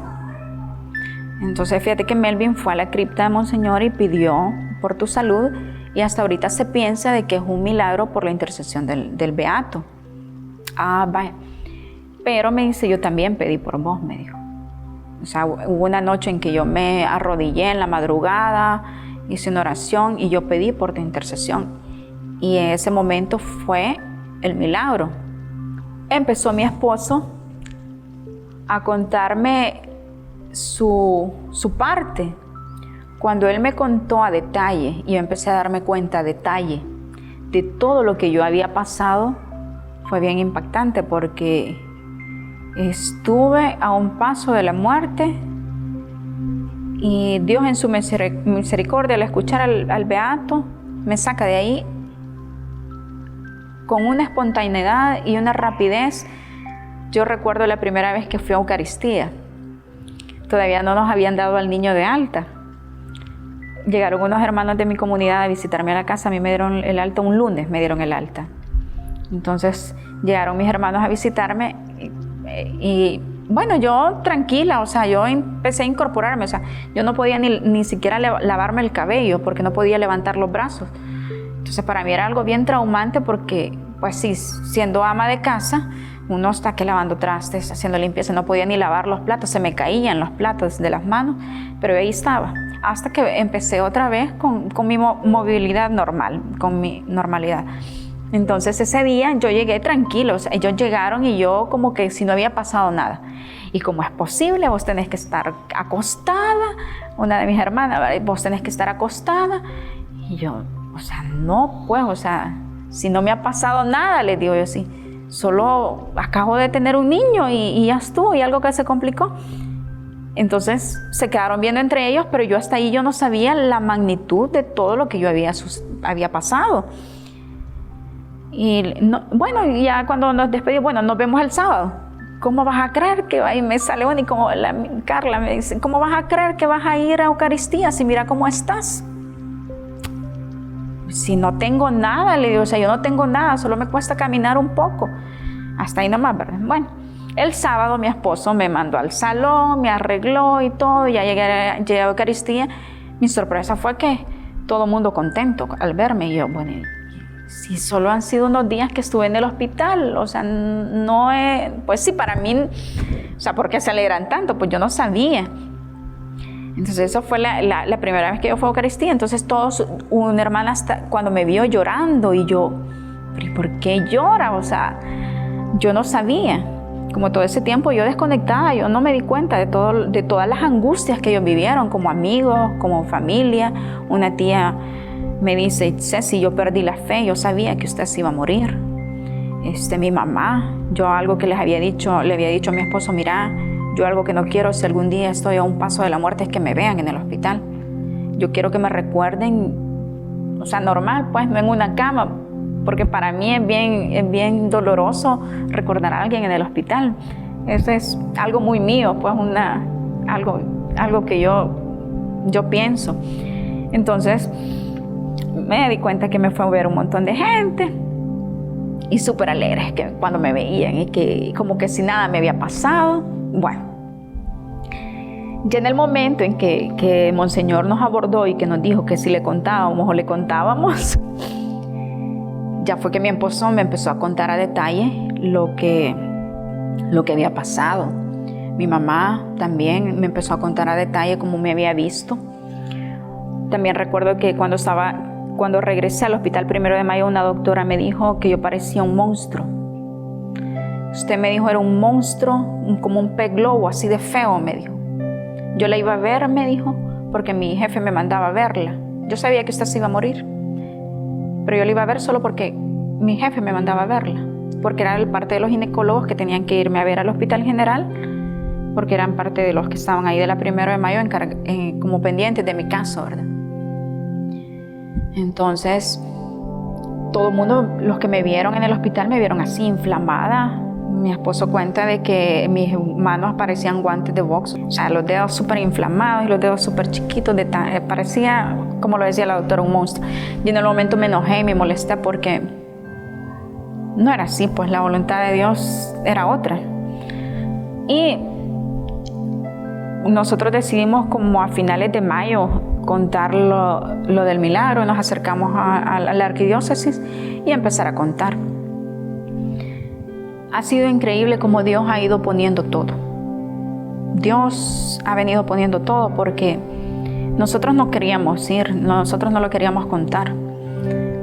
Entonces fíjate que Melvin fue a la cripta de Monseñor y pidió por tu salud y hasta ahorita se piensa de que es un milagro por la intercesión del beato. Vaya. Pero me dice, yo también pedí por vos, me dijo. O sea, hubo una noche en que yo me arrodillé en la madrugada, hice una oración y yo pedí por tu intercesión. Y en ese momento fue el milagro. Empezó mi esposo a contarme su parte. Cuando él me contó a detalle, y yo empecé a darme cuenta a detalle de todo lo que yo había pasado, fue bien impactante porque estuve a un paso de la muerte y Dios en su misericordia al escuchar al beato me saca de ahí con una espontaneidad y una rapidez. Yo recuerdo la primera vez que fui a Eucaristía. Todavía no nos habían dado al niño de alta. Llegaron unos hermanos de mi comunidad a visitarme a la casa. A mí me dieron el alta un lunes, me dieron el alta. Entonces llegaron mis hermanos a visitarme y bueno, yo tranquila, o sea, yo empecé a incorporarme. O sea, yo no podía ni siquiera lavarme el cabello porque no podía levantar los brazos. Entonces para mí era algo bien traumante porque, pues sí, siendo ama de casa, uno está que lavando trastes, haciendo limpieza, no podía ni lavar los platos, se me caían los platos de las manos, pero ahí estaba. Hasta que empecé otra vez con mi movilidad normal, con mi normalidad. Entonces ese día yo llegué tranquilo, o sea, ellos llegaron y yo como que si no había pasado nada. Y como es posible, vos tenés que estar acostada, una de mis hermanas, vos tenés que estar acostada. Y yo, o sea, no, pues, o sea, si no me ha pasado nada, les digo yo, sí, solo acabo de tener un niño y ya estuvo, y algo que se complicó. Entonces se quedaron viendo entre ellos, pero yo hasta ahí yo no sabía la magnitud de todo lo que yo había pasado. Y bueno, ya cuando nos despedimos, bueno, nos vemos el sábado. ¿Cómo vas a creer que va? Y me sale una y como Carla me dice, ¿cómo vas a creer que vas a ir a Eucaristía si mira cómo estás? Si no tengo nada, le digo, o sea, yo no tengo nada, solo me cuesta caminar un poco. Hasta ahí nomás, ¿verdad? Bueno, el sábado mi esposo me mandó al salón, me arregló y todo, ya llegué a Eucaristía. Mi sorpresa fue que todo el mundo contento al verme. Y yo, bueno, si solo han sido unos días que estuve en el hospital, o sea, no es, pues sí, para mí, o sea, ¿por qué se alegran tanto? Pues yo no sabía. Entonces eso fue la primera vez que yo fui a Eucaristía. Entonces todos, una hermana hasta cuando me vio llorando y yo, ¿pero por qué llora? O sea, yo no sabía. Como todo ese tiempo yo desconectada, yo no me di cuenta de todas las angustias que ellos vivieron como amigos, como familia. Una tía me dice, Ceci, yo perdí la fe, yo sabía que usted se iba a morir. Mi mamá, yo algo que le había dicho a mi esposo, mira, yo algo que no quiero si algún día estoy a un paso de la muerte es que me vean en el hospital. Yo quiero que me recuerden, o sea, normal, pues, no en una cama, porque para mí es bien doloroso recordar a alguien en el hospital. Eso es algo muy mío, pues, algo que yo pienso. Entonces, me di cuenta que me fue a ver un montón de gente y súper alegres que cuando me veían y que como que si nada me había pasado. Bueno, ya en el momento en que Monseñor nos abordó y que nos dijo que si le contábamos o le contábamos, ya fue que mi esposo me empezó a contar a detalle lo que había pasado. Mi mamá también me empezó a contar a detalle cómo me había visto. También recuerdo que cuando regresé al hospital 1 de Mayo, una doctora me dijo que yo parecía un monstruo. Usted me dijo era un monstruo, como un pez globo, así de feo, me dijo. Yo la iba a ver, me dijo, porque mi jefe me mandaba a verla. Yo sabía que usted se iba a morir, pero yo la iba a ver solo porque mi jefe me mandaba a verla, porque era parte de los ginecólogos que tenían que irme a ver al hospital general, porque eran parte de los que estaban ahí de la 1 de Mayo como pendientes de mi caso, ¿verdad? Entonces, todo el mundo, los que me vieron en el hospital, me vieron así, inflamada. Mi esposo cuenta de que mis manos parecían guantes de box, o sea, los dedos súper inflamados y los dedos súper chiquitos, parecía, como lo decía la doctora, un monstruo. Y en el momento me enojé y me molesté porque no era así, pues la voluntad de Dios era otra. Y nosotros decidimos como a finales de mayo contar lo del milagro. Nos acercamos a la arquidiócesis y empezar a contar. Ha sido increíble cómo Dios ha ido poniendo todo. Dios ha venido poniendo todo porque nosotros no queríamos ir, nosotros no lo queríamos contar,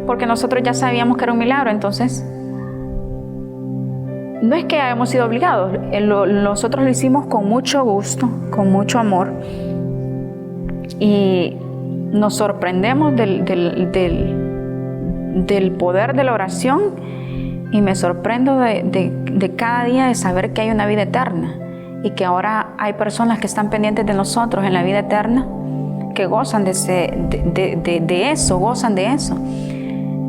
porque nosotros ya sabíamos que era un milagro. Entonces, no es que hayamos sido obligados, nosotros lo hicimos con mucho gusto, con mucho amor, y nos sorprendemos del poder de la oración. Y me sorprendo de cada día de saber que hay una vida eterna y que ahora hay personas que están pendientes de nosotros en la vida eterna, que gozan de eso, gozan de eso.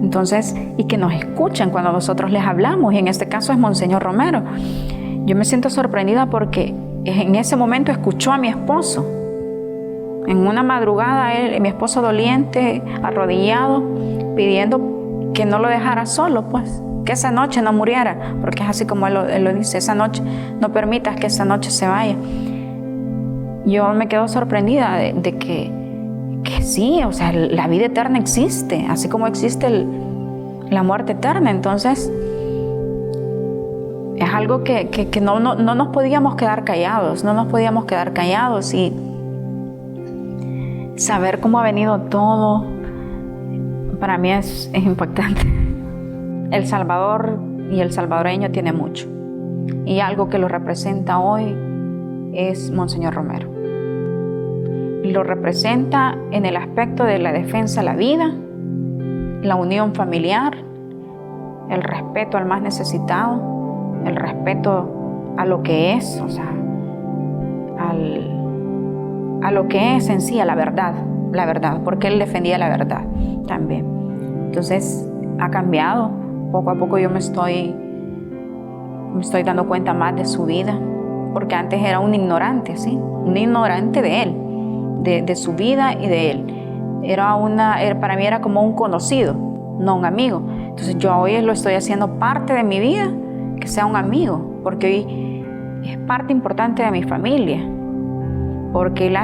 Entonces, y que nos escuchan cuando nosotros les hablamos, y en este caso es Monseñor Romero. Yo me siento sorprendida porque en ese momento escuchó a mi esposo. En una madrugada, mi esposo doliente, arrodillado, pidiendo que no lo dejara solo, pues. Que esa noche no muriera, porque es así como él lo dice, esa noche, no permitas que esa noche se vaya. Yo me quedo sorprendida de que sí, o sea, la vida eterna existe, así como existe la muerte eterna. Entonces, es algo que no nos podíamos quedar callados, y saber cómo ha venido todo, para mí es impactante. El Salvador y el salvadoreño tiene mucho. Y algo que lo representa hoy es Monseñor Romero. Lo representa en el aspecto de la defensa a la vida, la unión familiar, el respeto al más necesitado, el respeto a lo que es, o sea, a lo que es en sí, a la verdad, porque él defendía la verdad también. Entonces ha cambiado, poco a poco yo me estoy dando cuenta más de su vida, porque antes era un ignorante, ¿sí? Un ignorante de él, de su vida y de él. Para mí era como un conocido, no un amigo. Entonces yo hoy lo estoy haciendo parte de mi vida, que sea un amigo, porque hoy es parte importante de mi familia, porque él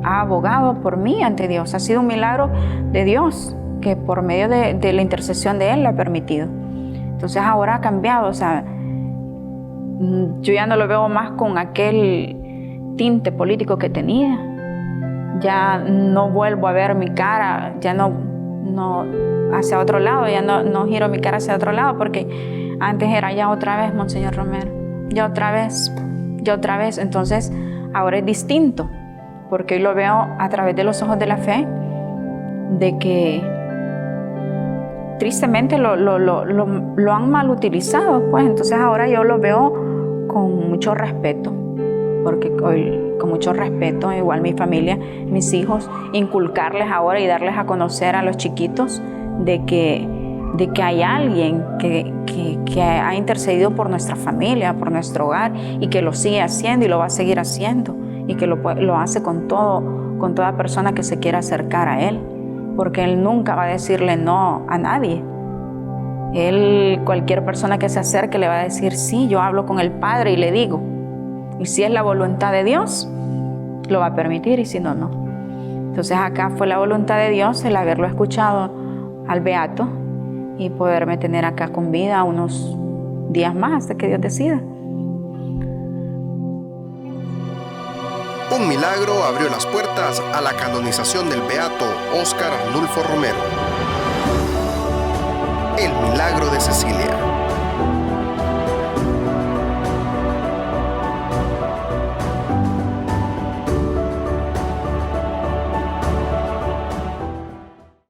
ha abogado por mí ante Dios. Ha sido un milagro de Dios, que por medio de la intercesión de él lo ha permitido. Entonces ahora ha cambiado, o sea, yo ya no lo veo más con aquel tinte político que tenía. Ya no vuelvo a ver mi cara, ya no hacia otro lado, ya no giro mi cara hacia otro lado, porque antes era ya otra vez Monseñor Romero, ya otra vez. Entonces ahora es distinto, porque hoy lo veo a través de los ojos de la fe, de que tristemente lo han mal utilizado, pues. Entonces ahora yo lo veo con mucho respeto, porque hoy, con mucho respeto, igual mi familia, mis hijos, inculcarles ahora y darles a conocer a los chiquitos de que hay alguien que ha intercedido por nuestra familia, por nuestro hogar, y que lo sigue haciendo y lo va a seguir haciendo, y que lo hace con toda persona que se quiera acercar a él, porque él nunca va a decirle no a nadie. Cualquier persona que se acerque le va a decir, sí, yo hablo con el Padre y le digo. Y si es la voluntad de Dios, lo va a permitir, y si no, no. Entonces acá fue la voluntad de Dios el haberlo escuchado al Beato y poderme tener acá con vida unos días más hasta que Dios decida. Un milagro abrió las puertas a la canonización del beato Óscar Arnulfo Romero. El milagro de Cecilia.